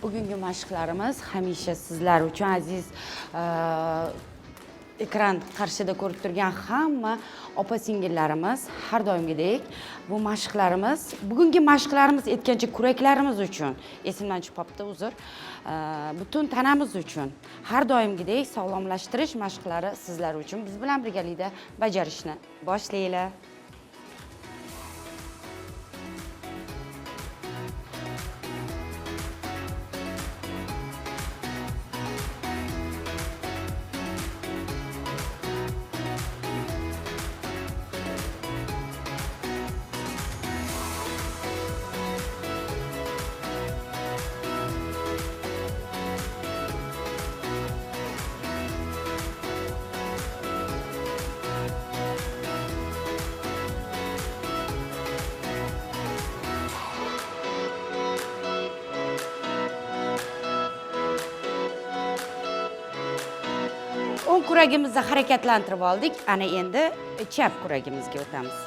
Bugungi mashqlarimiz hamisha sizlar uchun aziz ekran qarshida ko'rib turgan hamma opa-singillarimiz har doimgidek bu mashqlarimiz bugungi mashqlarimiz aytgancha kuraklarimiz uchun esimdan chiqib qolibdi, uzr. Butun tanamiz uchun har doimgidek sog'lomlashtirish mashqlari sizlar uchun biz bilan birgalikda bajarishni boshlaylik. O'ng kuragimizni harakatlantirib oldik. Ana endi chap kuragimizga o'tamiz.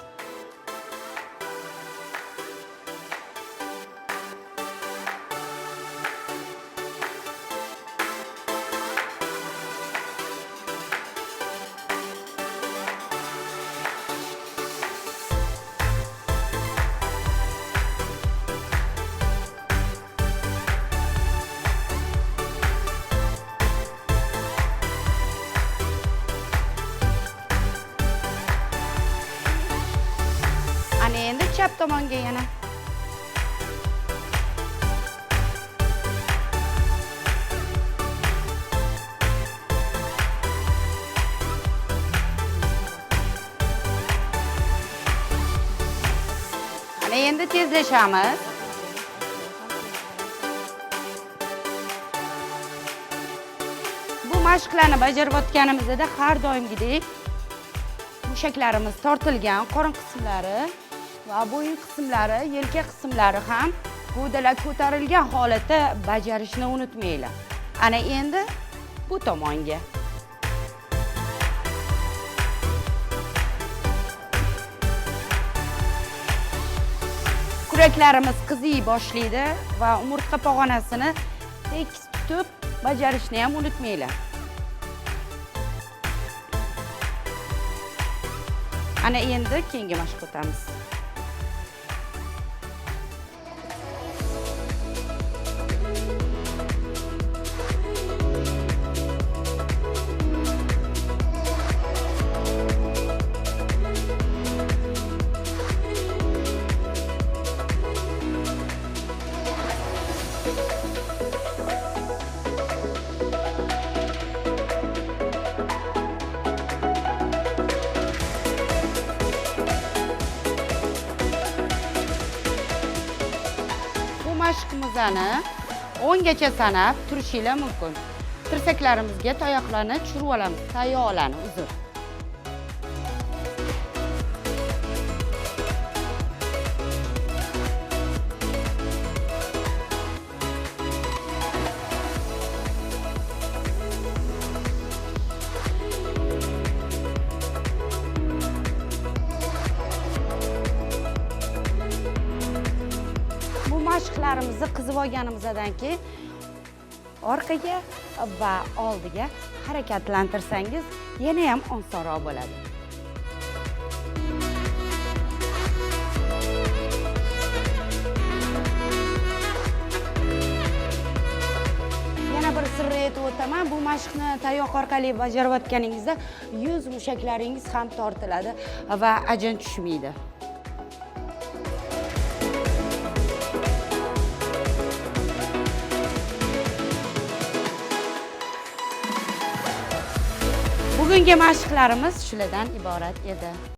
Ana endi chap tomonga yana. Ana endi tezlashamiz. Bu mashqlarni bajarib o'tganimizda har doimgidek mushaklarimiz tortilgan qorin qismlari va bo'yin qismlari, yelka qismlari ham g'o'dalar ko'tarilgan holatda bajarishni unutmanglar. Ana endi bu tomonga. Kuraklarimiz qiziy boshlaydi va umurtqa pog'onasini tekis tutib bajarishni ham unutmanglar. Ana endi keyingi mashqqa o'tamiz. Mashqimizni 10 gacha sanab turishingiz mumkin. Tirsaklarimizga tayoqlarni tushirib olamiz. Tayoqlarni uzr. Mashqlarimizni qizib olganimizdan keyin orqaga va oldiga harakatlantirsangiz yana ham osonroq bo'ladi. Yana bir sirni aytib o'taman, bu mashqni tayoq orqali bajarib o'tganingizda yuz mushaklaringiz ham tortiladi va ajin tushmaydi. Bugungi mashqlarimiz shulardan iborat edi.